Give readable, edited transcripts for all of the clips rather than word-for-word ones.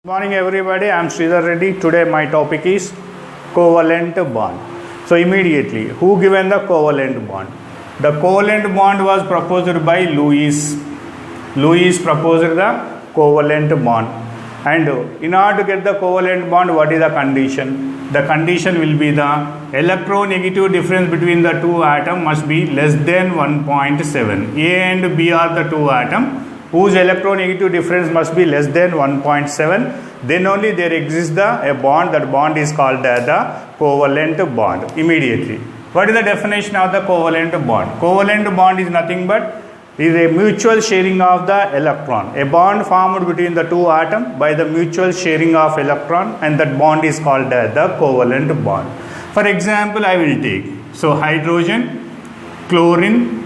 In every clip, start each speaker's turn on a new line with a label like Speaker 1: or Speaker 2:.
Speaker 1: Morning everybody, I am Sridhar Reddy. Today my topic is covalent bond. So immediately, who given the covalent bond? The covalent bond was proposed by Lewis. Lewis proposed the covalent bond. And in order to get the covalent bond, what is the condition? The condition will be the electronegative difference between the two atoms must be less than 1.7. A and B are the two atoms whose electronegative difference must be less than 1.7. Then only there exists a bond. That bond is called the covalent bond. Immediately, what is the definition of the covalent bond? Covalent bond is nothing but is a mutual sharing of the electron. A bond formed between the two atoms by the mutual sharing of electron, and that bond is called the covalent bond. For example, I will take hydrogen, chlorine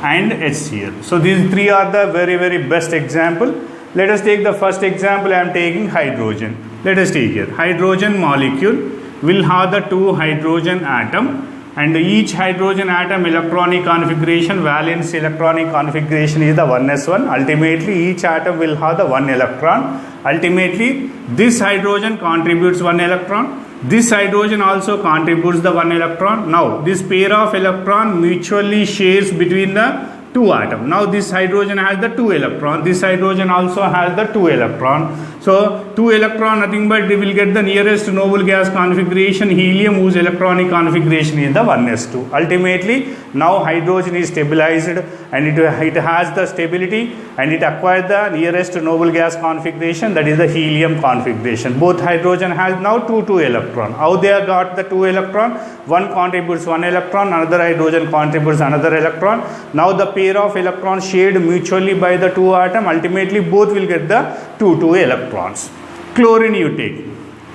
Speaker 1: and HCl. So these three are the very best example. Let us take the first example. I am taking hydrogen. Let us take here. Hydrogen molecule will have the two hydrogen atom, and each hydrogen atom electronic configuration, valence electronic configuration is the 1s1. Ultimately, each atom will have the one electron. Ultimately, this hydrogen contributes one electron. This hydrogen also contributes the one electron. Now, this pair of electron mutually shares between the two atoms. Now, this hydrogen has the two electron. This hydrogen also has the two electron. So, two electron nothing but they will get the nearest noble gas configuration, helium, whose electronic configuration is the 1s2. Ultimately, now hydrogen is stabilized and it has the stability and it acquires the nearest noble gas configuration, that is the helium configuration. Both hydrogen has now two electron. How they have got the two electron? One contributes one electron, another hydrogen contributes another electron. Now the pair of electrons shared mutually by the two atoms, ultimately both will get the two electrons. Chlorine you take.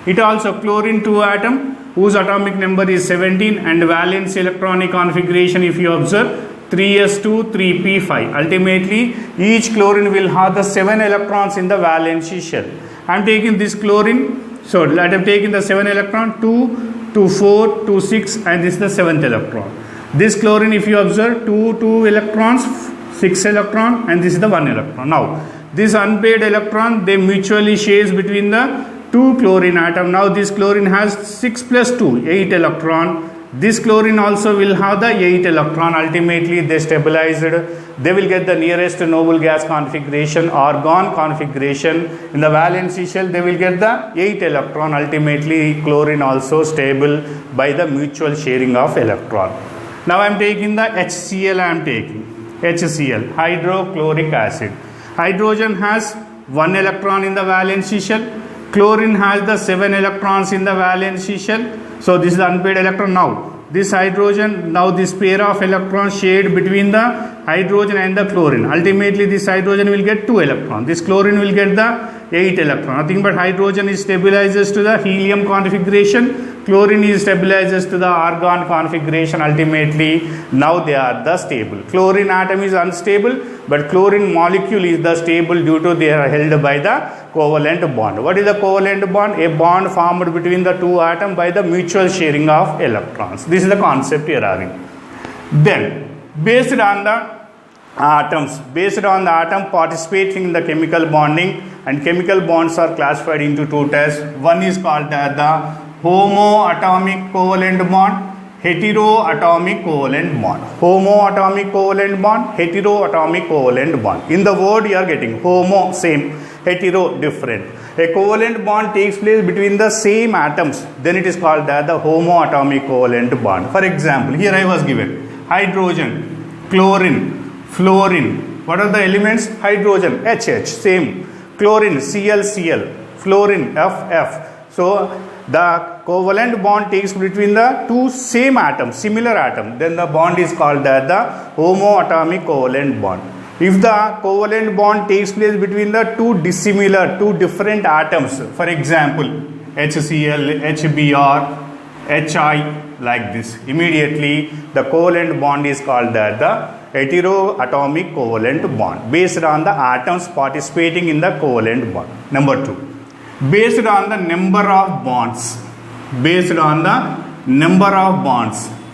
Speaker 1: It also chlorine 2 atom whose atomic number is 17 and valence electronic configuration, if you observe, 3s2 3p5. Ultimately each chlorine will have the 7 electrons in the valence shell. I am taking this chlorine, so let them take in the 7 electron, 2 to 4 to 6, and this is the 7th electron. This chlorine, if you observe, 2 electrons, 6 electron, and this is the 1 electron. Now this unpaired electron, they mutually shares between the two chlorine atom. Now this chlorine has 6 plus 2, 8 electron. This chlorine also will have the 8 electron. Ultimately they stabilized. They will get the nearest noble gas configuration, argon configuration. In the valence shell they will get the 8 electron. Ultimately chlorine also stable by the mutual sharing of electron. Now I am taking the HCl. I am taking HCl, hydrochloric acid. Hydrogen has 1 electron in the valence shell. Chlorine has the 7 electrons in the valence shell. So this is the unpaired electron. Now this hydrogen, now this pair of electrons shared between the hydrogen and the chlorine. Ultimately this hydrogen will get 2 electrons. This chlorine will get the 8 electron. Nothing but hydrogen is stabilizes to the helium configuration. Chlorine is stabilizes to the argon configuration. Ultimately now they are the stable. Chlorine atom is unstable, but chlorine molecule is the stable due to they are held by the covalent bond. What is the covalent bond? A bond formed between the two atoms by the mutual sharing of electrons. This is the concept you are having. Then based on the atom participating in the chemical bonding, and chemical bonds are classified into two types. One is called the homoatomic covalent bond, heteroatomic covalent bond. Homoatomic covalent bond, heteroatomic covalent bond. In the word you are getting homo, same, hetero, different. A covalent bond takes place between the same atoms, then it is called the homoatomic covalent bond. For example, here I was given hydrogen, chlorine, fluorine. What are the elements? Hydrogen, HH, same. Chlorine, Cl, fluorine, Ff. So the covalent bond takes between the two same atoms, similar atoms. Then the bond is called the homoatomic covalent bond. If the covalent bond takes place between the two dissimilar, two different atoms, for example, HCl, HBr, HI, like this, immediately the covalent bond is called the heteroatomic covalent bond based on the atoms participating in the covalent bond. Number 2. Based on the number of bonds,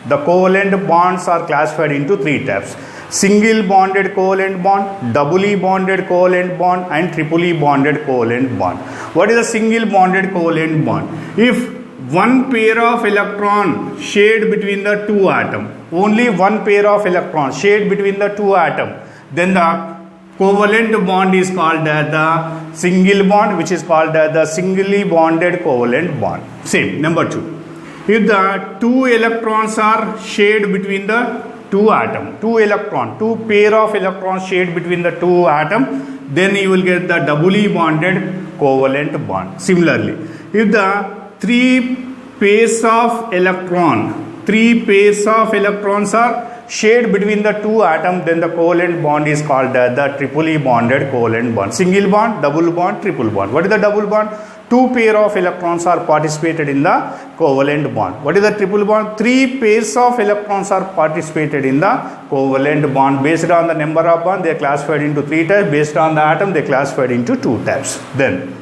Speaker 1: the covalent bonds are classified into 3 types. single bonded covalent bond, doubly bonded covalent bond and triply bonded covalent bond. What is a single bonded covalent bond? If one pair of electron shared between the two atoms, only one pair of electrons shared between the two atoms, then the covalent bond is called as the single bond, which is called as the singly bonded covalent bond. Same. Number 2. If the two electrons are shared between the two atoms, two pair of electrons shared between the two atoms, then you will get the doubly bonded covalent bond. Similarly, if the three pairs of electrons are shared between the two atoms, then the covalent bond is called as the triply bonded covalent bond. Single bond, double bond, triple bond. What is the double bond? Two pair of electrons are participated in the covalent bond. What is the triple bond? Three pairs of electrons are participated in the covalent bond. Based on the number of bonds, they are classified into 3 types. Based on the atom, they are classified into 2 types. Then,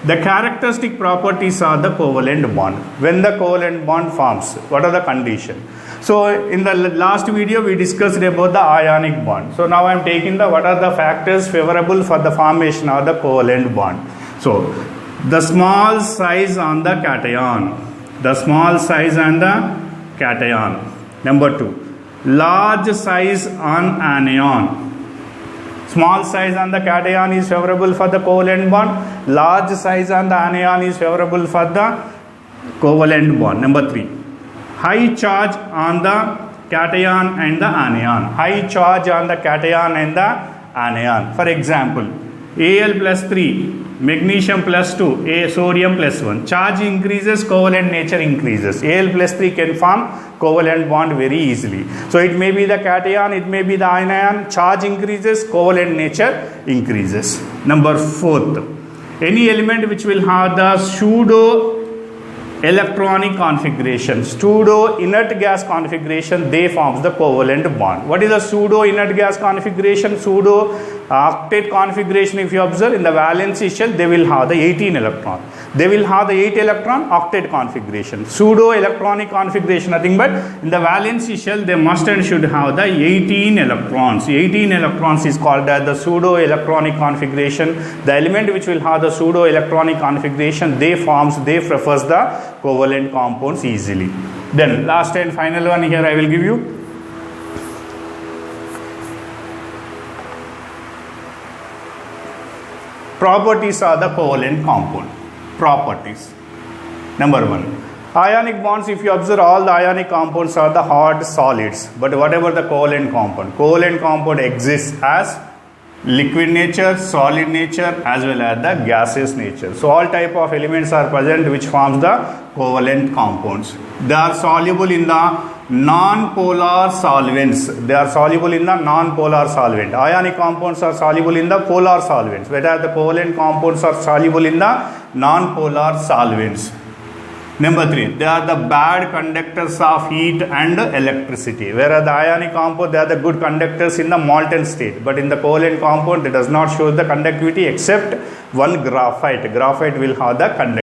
Speaker 1: the characteristic properties of the covalent bond. When the covalent bond forms, what are the conditions? So, in the last video, we discussed about the ionic bond. So, now I am taking what are the factors favorable for the formation of the covalent bond. So, the small size on the cation. Number 2, large size on anion. Small size on the cation is favorable for the covalent bond. Large size on the anion is favorable for the covalent bond. Number 3, high charge on the cation and the anion. High charge on the cation and the anion. For example, Al plus 3, magnesium plus 2, sodium plus 1. Charge increases, covalent nature increases. Al plus 3 can form covalent bond very easily. So it may be the cation, it may be the anion. Charge increases, covalent nature increases. Number 4, any element which will have the pseudo electronic configuration, pseudo inert gas configuration, they forms the covalent bond. What is the pseudo inert gas configuration? Pseudo octet configuration, if you observe in the valency shell, they will have the 18 electron. They will have the 8 electron octet configuration. Pseudo electronic configuration, nothing but in the valency shell, they must and should have the 18 electrons. 18 electrons is called as the pseudo electronic configuration. The element which will have the pseudo electronic configuration, they prefers the covalent compounds easily. Then last and final one here I will give you. Properties of the covalent compound. Properties. Number 1. Ionic bonds, if you observe, all the ionic compounds are the hard solids. But whatever the covalent compound exists as liquid nature, solid nature, as well as the gaseous nature. So all type of elements are present which forms the covalent compounds. They are soluble in the non-polar solvents. Ionic compounds are soluble in the polar solvents, whereas the covalent compounds are soluble in the non-polar solvents. Number 3, they are the bad conductors of heat and electricity. Whereas the ionic compound, they are the good conductors in the molten state. But in the covalent compound, it does not show the conductivity except one graphite. Graphite will have the conductivity.